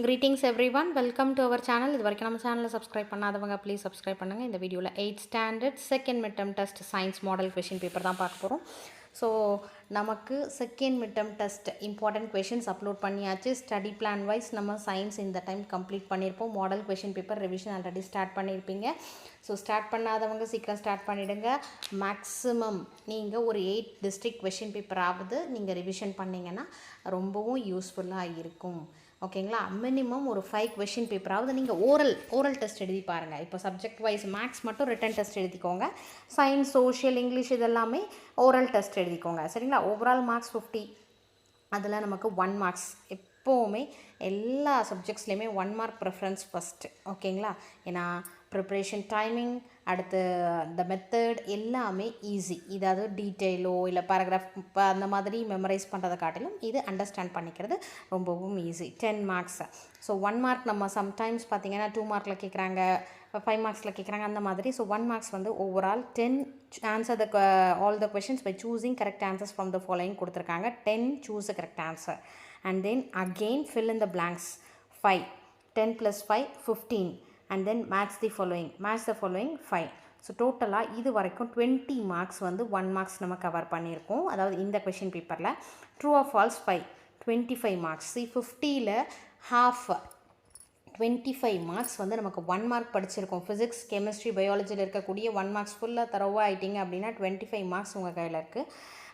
Greetings everyone, welcome to our channel. இது வரைக்கும் நம்ம சேனலை சப்ஸ்கிரைப் பண்ணாதவங்க ப்ளீஸ் சப்ஸ்கிரைப் பண்ணுங்கள். இந்த வீடியோவில் 8th standard second midterm test science model question paper தான் பார்க்க போகிறோம். ஸோ நமக்கு second midterm test important questions upload பண்ணியாச்சு. ஸ்டடி பிளான் வைஸ் நம்ம சயின்ஸ் இந்த டைம் கம்ப்ளீட் பண்ணியிருப்போம். Model question paper revision already start பண்ணியிருப்பீங்க. ஸோ ஸ்டார்ட் பண்ணாதவங்க சீக்கிரம் ஸ்டார்ட் பண்ணிவிடுங்க. மேக்ஸிமம் நீங்கள் ஒரு 8 டிஸ்ட்ரிக்ட் கொஷின் பேப்பராவது நீங்கள் ரிவிஷன் பண்ணிங்கன்னா ரொம்பவும் யூஸ்ஃபுல்லாக இருக்கும். ஓகேங்களா? மினிமம் ஒரு 5 கொஷின் பேப்பராவது நீங்கள் ஓரல் டெஸ்ட் எழுதி பாருங்கள். இப்போ சப்ஜெக்ட் வைஸ் மேக்ஸ் மட்டும் ரிட்டன் டெஸ்ட் எழுதிக்கோங்க. சயின்ஸ், சோஷியல், இங்கிலீஷ் இதெல்லாமே ஓரல் டெஸ்ட் எழுதிக்கோங்க. சரிங்களா? ஓவரால் மார்க்ஸ் 50, அதில் நமக்கு 1 மார்க்ஸ். எப்போவுமே எல்லா சப்ஜெக்ட்ஸ்லேயுமே 1 மார்க் ப்ரிஃபரன்ஸ் ஃபஸ்ட்டு. ஓகேங்களா? ஏன்னா ப்ரிப்ரேஷன் டைமிங், அடுத்து இந்த மெத்தட் எல்லாமே ஈஸி. இதாவது டீட்டெயிலோ இல்லை பேராகிராஃப் அந்த மாதிரி மெமரைஸ் பண்ணுறதை காட்டிலும் இது அண்டர்ஸ்டாண்ட் பண்ணிக்கிறது ரொம்பவும் ஈஸி. 10 மார்க்ஸ். ஸோ 1 மார்க் நம்ம சம்டைம்ஸ் பார்த்திங்கன்னா 2 மார்க்கில் கேட்குறாங்க, 5 மார்க்ஸில் கேட்குறாங்க, அந்த மாதிரி. ஸோ 1 மார்க்ஸ் வந்து overall 10 answer all the questions by choosing correct answers from the following கொடுத்துருக்காங்க. 10 choose the correct answer and then again fill in the blanks. 5, 10 plus 5 15 and then match the following 5. So டோட்டலாக இது வரைக்கும் 20 marks வந்து 1 marks நம்ம cover பண்ணியிருக்கோம். அதாவது இந்த question பேப்பரில் ட்ரூ ஆர் ஃபால்ஸ் 5, 25 மார்க்ஸ். 50ல் half 25 மார்க்ஸ் வந்து நமக்கு 1 மார்க் படிச்சிருக்கோம். ஃபிசிக்ஸ், கெமிஸ்ட்ரி, பயாலஜியில் இருக்கக்கூடிய 1 மார்க்ஸ் ஃபுல்லாக தரவாக ஆகிட்டிங்க அப்படின்னா 25 மார்க்ஸ் உங்கள் கையில் இருக்குது.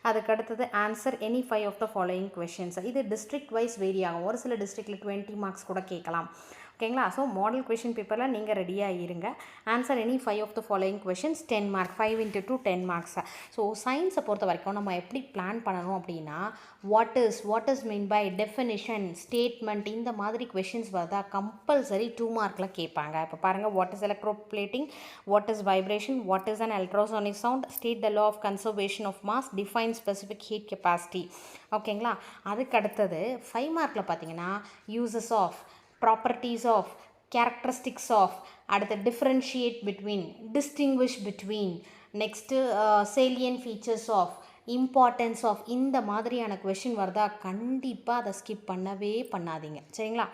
அதுக்கு அடுத்தது answer any 5 of the following questions. இது டிஸ்ட்ரிக்ட் வைஸ் வேரி ஆகும். ஒரு சில டிஸ்ட்ரிக்டில் 20 மார்க்ஸ் கூட கேட்கலாம். ஓகேங்களா? ஸோ மாடல் கொஷின் பேப்பரில் நீங்கள் ரெடியாக இருங்க. Answer any 5 of the following questions 10 mark. 5 into 2 10 marks. So சயின்ஸை பொறுத்த வரைக்கும் நம்ம எப்படி பிளான் பண்ணணும் அப்படின்னா, what is mean by definition, statement, இந்த மாதிரி கொஷின்ஸ் வருதா கம்பல்சரி 2 மார்க்கில் கேட்பாங்க. இப்போ பாருங்கள், what is electroplating, what is vibration, what is an ultrasonic sound, state the law of conservation of mass, define specific heat capacity. ஓகேங்களா? அதுக்கு அடுத்தது 5 மார்க்கில் பார்த்தீங்கன்னா uses of, properties of, characteristics of, அடுத்து differentiate between, distinguish between, next salient features of, importance of, இந்த மாதிரியான question வருதா கண்டிப்பாக அதை ஸ்கிப் பண்ணவே பண்ணாதீங்க. சரிங்களா?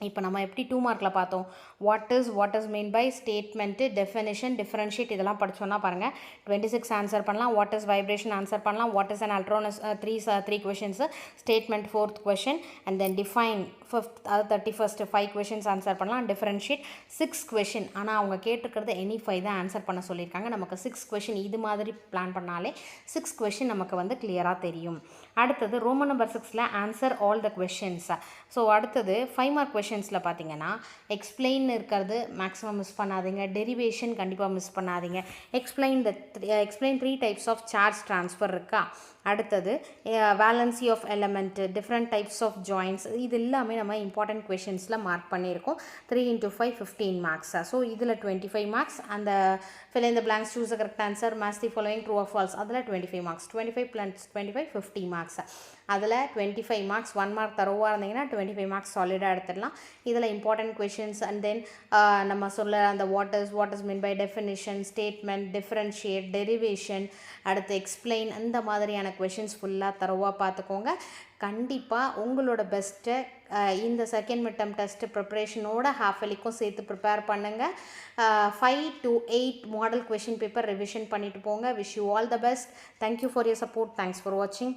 இப்போ நம்ம எப்படி 2 மார்க்கில் பார்த்தோம், what is mean by, statement, definition, differentiate இதெல்லாம் படித்தோன்னா பாருங்கள் 26 ஆன்சர் பண்ணலாம். வாட் இஸ் வைப்ரேஷன் ஆன்சர் பண்ணலாம். What is an ultrasonic 3 questions, statement 4th question, and then define 5th, அது 31st 5 கொஷின்ஸ் ஆன்சர் பண்ணலாம். Differentiate 6 question. ஆனால் அவங்க கேட்டிருக்கிறது எனி 5 தான் ஆன்சர் பண்ண சொல்லியிருக்காங்க. நமக்கு 6 கொஷின் இது மாதிரி பிளான் பண்ணாலே 6 கொஷின் நமக்கு வந்து கிளியராக தெரியும். அடுத்தது ரோமன் நம்பர் 6ல் answer all the questions. So அடுத்தது 5 மார்க் கொஷின்ஸில் பார்த்தீங்கன்னா எக்ஸ்பிளைன் இருக்கிறது மேக்ஸிமம் மிஸ் பண்ணாதீங்க. டெரிவேஷன் கண்டிப்பாக மிஸ் பண்ணாதீங்க. Explain 3 types of charge transfer இருக்கா. அடுத்தது valency of element, different types of joints, இது எல்லாமே நம்ம இம்பார்ட்டன்ட் கொஷின்ஸில் மார்க் பண்ணியிருக்கோம். 3 into 5 15 மார்க்ஸ். ஸோ இதில் 25 மார்க்ஸ். அந்த fill in the blanks, choose the correct answer, match the following true or false, அதில் 25 marks. 25 plus 25 50 marks. அதில் 25 மார்க்ஸ் 1 மார்க் தரவாக இருந்தீங்கன்னா 25 மார்க்ஸ் சாலிடாக எடுத்துடலாம். இதில் இம்பார்ட்டன்ட் கொஷின்ஸ் அண்ட் தென் நம்ம சொல்ல அந்த what is mean by, definition, statement, differentiate, derivation, அடுத்து எக்ஸ்பிளைன், அந்த மாதிரியான கொஷின்ஸ் ஃபுல்லாக தரவாக பார்த்துக்கோங்க. கண்டிப்பாக உங்களோட பெஸ்ட்டை இந்த செகண்ட் மிட்டம் டெஸ்ட் ப்ரிப்பரேஷனோட ஹாஃப் எலிக்கும் சேர்த்து ப்ரிப்பேர் பண்ணுங்கள். 5 to 8 model question paper revision பண்ணிட்டு போங்க. Wish you all the best. Thank you for your support. Thanks for வாட்சிங்.